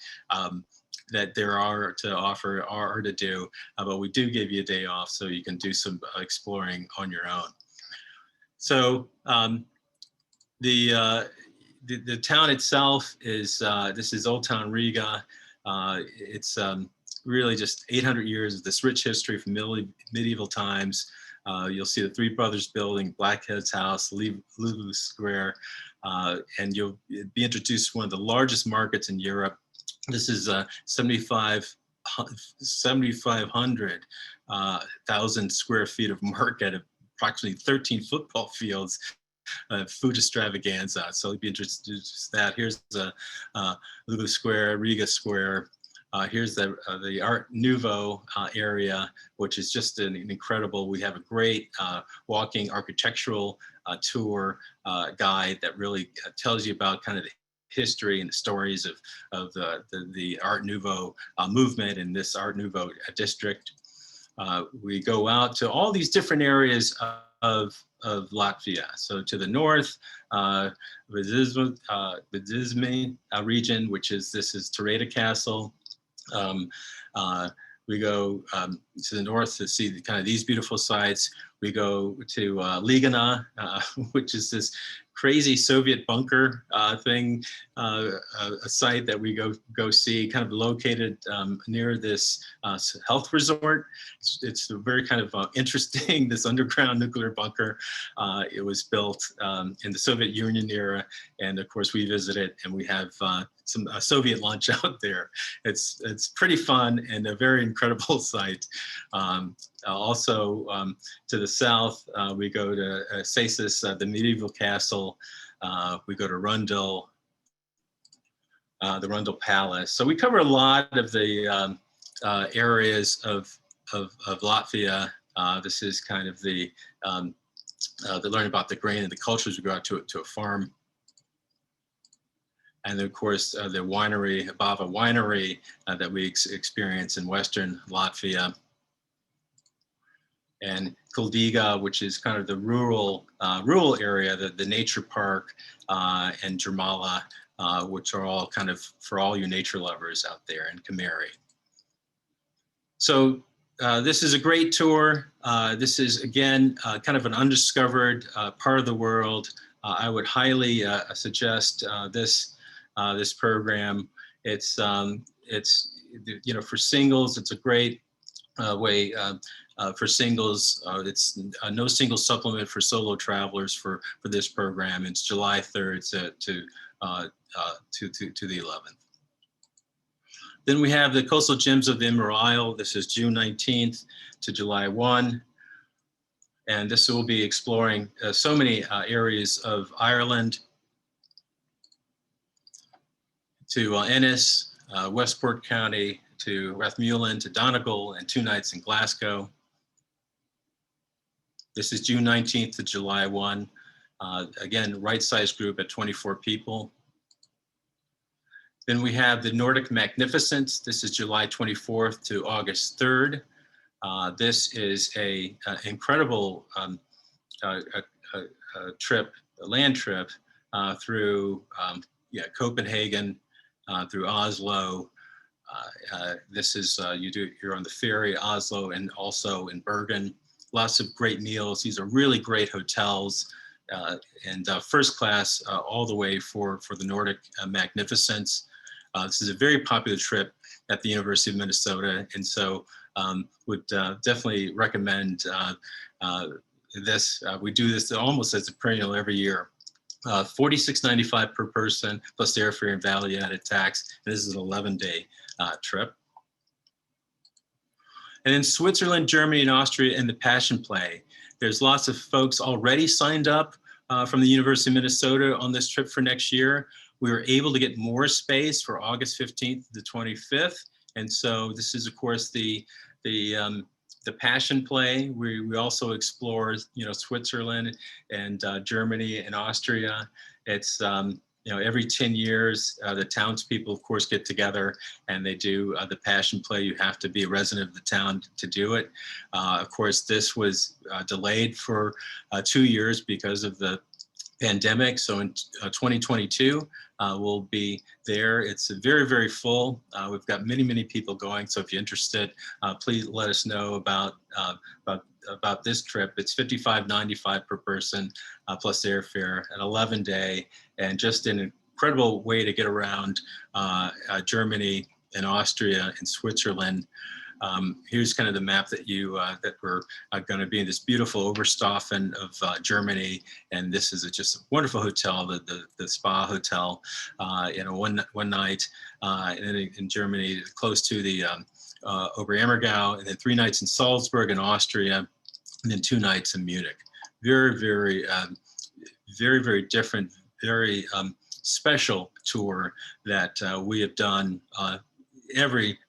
that there are to offer or to do, but we do give you a day off so you can do some exploring on your own. So the town itself is, this is Old Town Riga. It's really just 800 years of this rich history from medieval times. You'll see the Three Brothers Building, Blackhead's House, Lulu Square, and you'll be introduced to one of the largest markets in Europe. This is 7,500 square feet of market, approximately 13 football fields, food extravaganza. So you'll be introduced to that. Here's the Lulu Square, Riga Square. Here's the Art Nouveau area, which is just an incredible. We have a great walking architectural tour guide that really tells you about kind of the history and the stories of the Art Nouveau movement in this Art Nouveau district. We go out to all these different areas of Latvia. So to the north, Vidizme region, which is, this is Tureta Castle. We go to the north to see kind of these beautiful sites. We go to Ligana, which is this crazy Soviet bunker thing, a site that we go see, kind of located near this health resort. It's a very kind of interesting, this underground nuclear bunker. It was built in the Soviet Union era, and of course we visited, and we have some Soviet lunch out there. It's pretty fun and a very incredible site. Also to the south, we go to Sasis, the medieval castle. We go to Rundle, the Rundle Palace. So we cover a lot of the areas of Latvia. This is kind of the learning about the grain and the cultures. We go out to a farm. And then, of course, the winery, Bava Winery, that we experience in Western Latvia. And Kuldiga, which is kind of the rural area, the nature park, and Jermala, which are all kind of for all you nature lovers out there, and Kameri. So this is a great tour. This is, again, kind of an undiscovered part of the world. I would highly suggest this program. It's for singles, it's a great way for singles. It's no single supplement for solo travelers for this program. It's July 3rd to the 11th. Then we have the Coastal Gems of the Imber Isle. This is June 19th to July 1. And this will be exploring so many areas of Ireland, to Ennis, Westport County, to Rathmullen, to Donegal, and 2 nights in Glasgow. This is June 19th to July 1. Again, right size group at 24 people. Then we have the Nordic Magnificence. This is July 24th to August 3rd. This is an incredible trip, a land trip, through Copenhagen, through Oslo. This is you're on the ferry, Oslo, and also in Bergen. Lots of great meals. These are really great hotels, and first class all the way for the Nordic magnificence. This is a very popular trip at the University of Minnesota, and so would definitely recommend this. We do this almost as a perennial every year. $46.95 per person plus airfare and value-added tax. And this is an 11-day trip. And then Switzerland, Germany, and Austria in the Passion Play. There's lots of folks already signed up from the University of Minnesota on this trip for next year. We were able to get more space for August 15th to the 25th. And so this is, of course, the Passion Play. We also explore, Switzerland and Germany and Austria. It's every 10 years, the townspeople, of course, get together and they do the Passion Play. You have to be a resident of the town to do it. Of course, this was delayed for 2 years because of the pandemic. So in 2022, we'll be there. It's very, very full. We've got many, many people going. So if you're interested, please let us know about this trip. It's $55.95 per person plus airfare, an 11-day, and just an incredible way to get around Germany and Austria and Switzerland. Here's kind of the map that that we're going to be in, this beautiful Oberstaufen of Germany, and this is just a wonderful hotel, the spa hotel. One night in Germany, close to the Oberammergau, and then 3 nights in Salzburg in Austria, and then 2 nights in Munich. Very, very, very, very different, very special tour that we have done every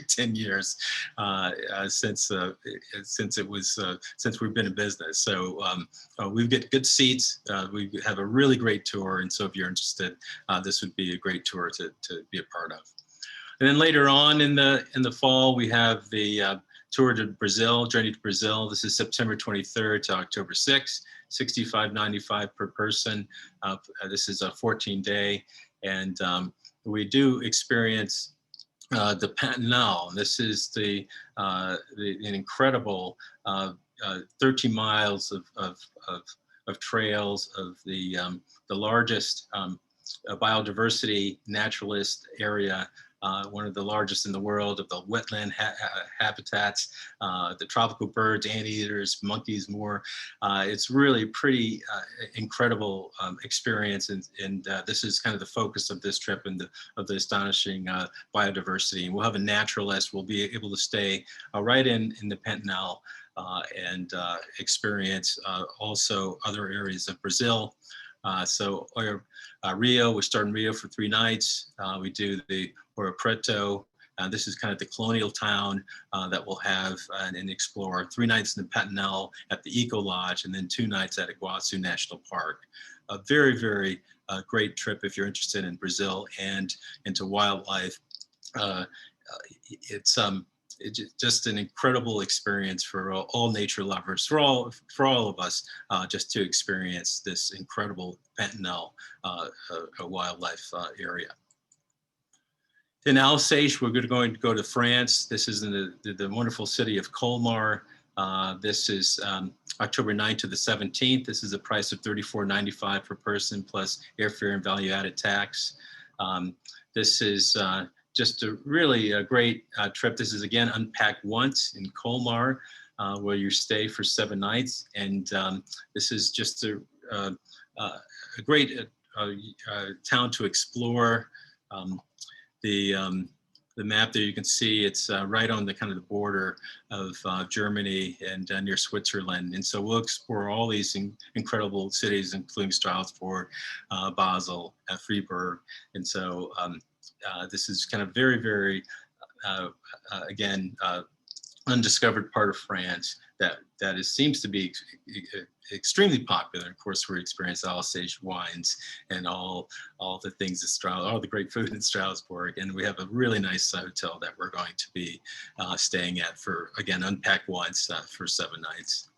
10 years since we've been in business. So we get good seats. We have a really great tour, and so if you're interested, this would be a great tour to be a part of. And then later on in the fall, we have the tour to Brazil, Journey to Brazil. This is September 23rd to October 6th, $65.95 per person. This is a 14-day, and we do experience the Pantanal. This is an incredible 13 miles of trails of the largest biodiversity naturalist area, one of the largest in the world, of the wetland habitats, the tropical birds, anteaters, monkeys, more. It's really pretty incredible experience, and this is kind of the focus of this trip and of the astonishing biodiversity. And we'll have a naturalist. We'll be able to stay right in the Pantanal and experience also other areas of Brazil. Rio, we start in Rio for 3 nights. We do the Ouro Preto. This is kind of the colonial town that we'll have and explore. 3 nights in the Pantanal at the Eco Lodge, and then 2 nights at Iguazu National Park. A very, very great trip if you're interested in Brazil and into wildlife. It's just an incredible experience for all nature lovers, for all of us, just to experience this incredible Pantanal wildlife area. In Alsace, we're going to go to France. This is in the wonderful city of Colmar. This is October 9th to the 17th. This is a price of $34.95 per person plus airfare and value-added tax. This is just a really great trip. This is again Unpack Once in Colmar, where you stay for 7 nights, and this is just a great town to explore. The map there, you can see it's right on the kind of the border of Germany and near Switzerland. And so we'll explore all these incredible cities, including Strasbourg, Basel, Freiburg. And so this is kind of very, very, again, undiscovered part of France that seems to be extremely popular. Of course, we experience Alsace wines and all the things at Strasbourg, all the great food in Strasbourg, and we have a really nice hotel that we're going to be staying at for, again, Unpack Once for 7 nights.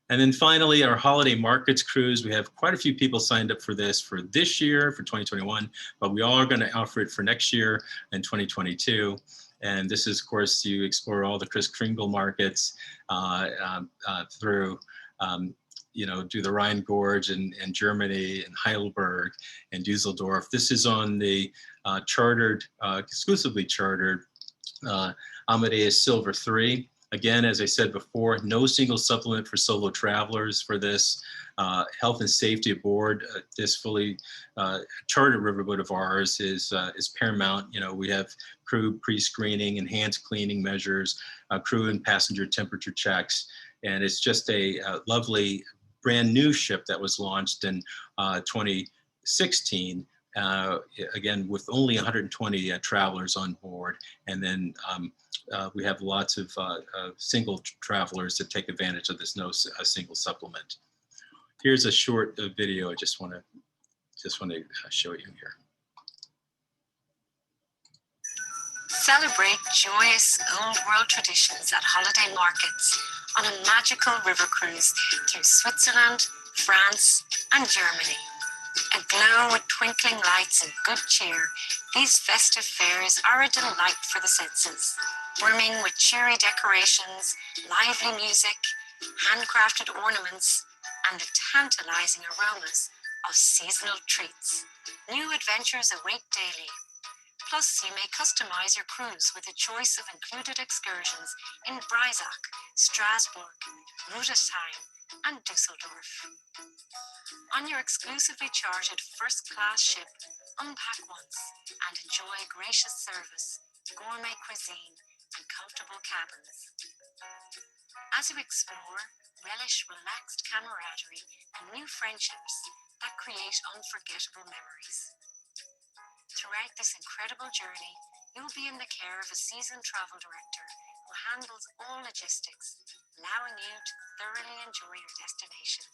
And then finally, our holiday markets cruise. We have quite a few people signed up for this year, for 2021, but we are going to offer it for next year in 2022. And this is, of course, you explore all the Kris Kringle markets through, do the Rhine Gorge and Germany and Heidelberg and Dusseldorf. This is on the exclusively chartered Amadeus Silver 3. Again, as I said before, no single supplement for solo travelers for this. Health and safety aboard this fully chartered riverboat of ours is paramount. We have crew pre-screening, enhanced cleaning measures, crew and passenger temperature checks, and it's just a lovely brand new ship that was launched in 2016. Again, with only 120 travelers on board, and then we have lots of single travelers that take advantage of this a single supplement. Here's a short video. I just want to show you here. Celebrate joyous old world traditions at holiday markets on a magical river cruise through Switzerland, France, and Germany. Aglow with twinkling lights and good cheer, these festive fairs are a delight for the senses, brimming with cheery decorations, lively music, handcrafted ornaments, and the tantalizing aromas of seasonal treats. New adventures await daily. Plus, you may customize your cruise with a choice of included excursions in Breisach, Strasbourg, Rudesheim, and Dusseldorf. On your exclusively chartered first-class ship, unpack once and enjoy gracious service, gourmet cuisine, and comfortable cabins. As you explore, relish relaxed camaraderie and new friendships that create unforgettable memories. Throughout this incredible journey, you'll be in the care of a seasoned travel director who handles all logistics, allowing you to thoroughly enjoy your destination.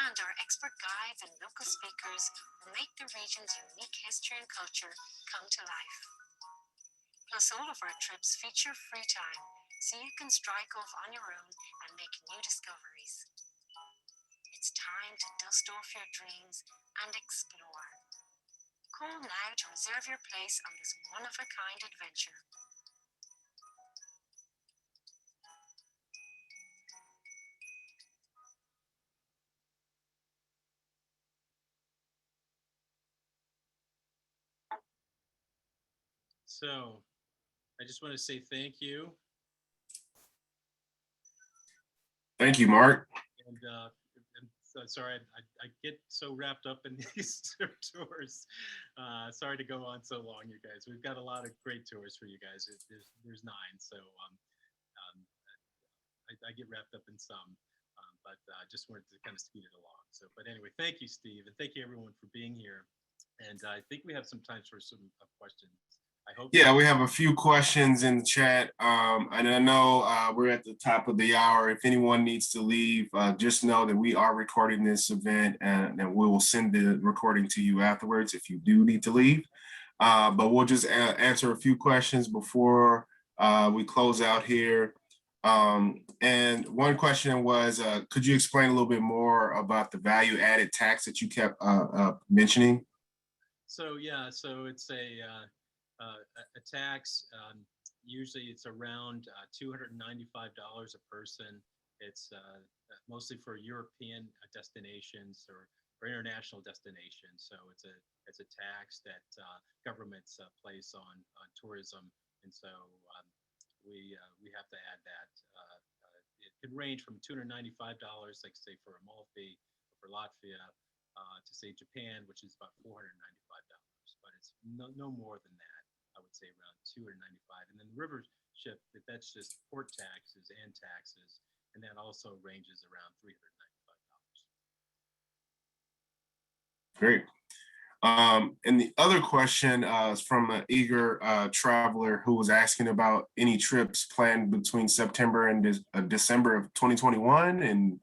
And our expert guides and local speakers will make the region's unique history and culture come to life. Plus, all of our trips feature free time, so you can strike off on your own and make new discoveries. It's time to dust off your dreams and explore. Call now to reserve your place on this one-of-a-kind adventure. So I just want to say thank you. Thank you, Mark. And sorry, I get so wrapped up in these tours. Sorry to go on so long, you guys. We've got a lot of great tours for you guys. There's 9, so I get wrapped up in some, but I just wanted to kind of speed it along. So, but anyway, thank you, Steve, and thank you everyone for being here. And I think we have some time for some questions. I hope. Yeah, we have a few questions in the chat. And I know we're at the top of the hour. If anyone needs to leave, just know that we are recording this event and we will send the recording to you afterwards if you do need to leave. But we'll just answer a few questions before we close out here. And one question was, could you explain a little bit more about the value added tax that you kept mentioning? So yeah, so it's a tax. Usually it's around $295 a person. It's mostly for European destinations or international destinations. So it's a tax that governments place on tourism, and so we have to add that. It could range from $295, like say for Amalfi, or for Latvia, to say Japan, which is about $495, but it's no more than that. I would say around $295, and then the river ship, that's just port taxes and taxes, and that also ranges around $395. Great. And the other question is from an eager traveler who was asking about any trips planned between September and December of 2021, and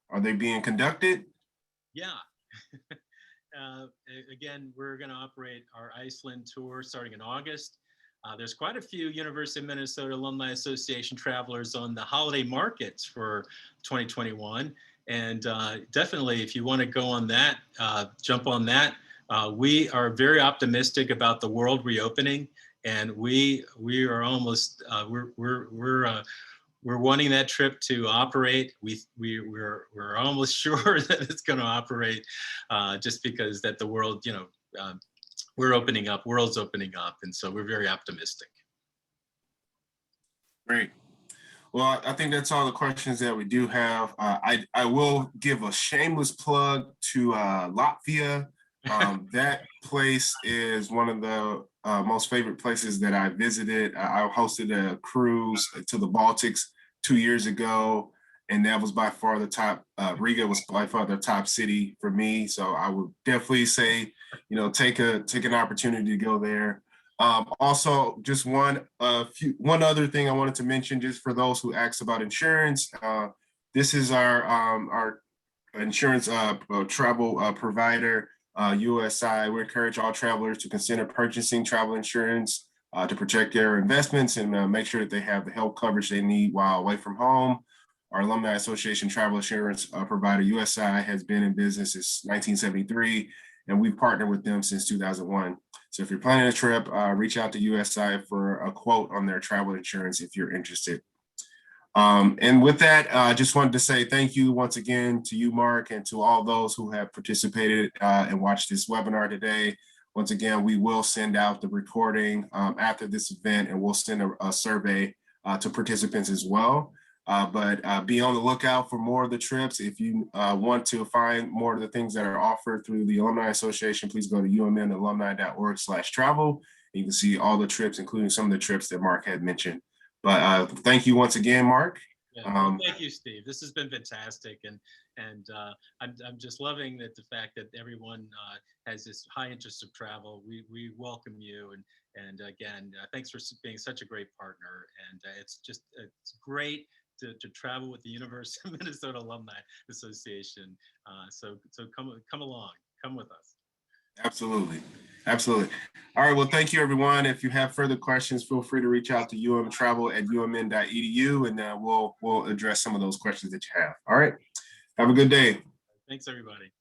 are they being conducted? Yeah. Again, we're going to operate our Iceland tour starting in August. there's quite a few University of Minnesota Alumni Association travelers on the holiday markets for 2021. And definitely, if you want to go on that, jump on that. We are very optimistic about the world reopening, and we are almost we're wanting that trip to operate. We're almost sure that it's going to operate, just because that the world, we're opening up, world's opening up, and so we're very optimistic. Great. Well, I think that's all the questions that we do have. I will give a shameless plug to Latvia. That place is one of the most favorite places that I visited. I hosted a cruise to the Baltics 2 years ago, and that was by far the top. Riga was by far the top city for me. So I would definitely say, take an opportunity to go there. Also, just one other thing I wanted to mention, just for those who asked about insurance. This is our insurance travel provider, USI. We encourage all travelers to consider purchasing travel insurance to protect their investments and make sure that they have the health coverage they need while away from home. Our Alumni Association travel insurance provider, USI, has been in business since 1973, and we've partnered with them since 2001. So if you're planning a trip, reach out to USI for a quote on their travel insurance if you're interested. And with that, I just wanted to say thank you once again to you, Mark, and to all those who have participated and watched this webinar today. Once again, we will send out the recording after this event, and we'll send a survey to participants as well. But be on the lookout for more of the trips. If you want to find more of the things that are offered through the Alumni Association, please go to umnalumni.org/travel. You can see all the trips, including some of the trips that Mark had mentioned. But thank you once again, Mark. Yeah, thank you, Steve. This has been fantastic, and I'm just loving that the fact that everyone has this high interest of travel. We welcome you, and again, thanks for being such a great partner. And it's great to travel with the University of Minnesota Alumni Association. So come along, come with us. Absolutely. Absolutely. All right. Well, thank you, everyone. If you have further questions, feel free to reach out to umtravel@umn.edu, and we'll address some of those questions that you have. All right. Have a good day. Thanks, everybody.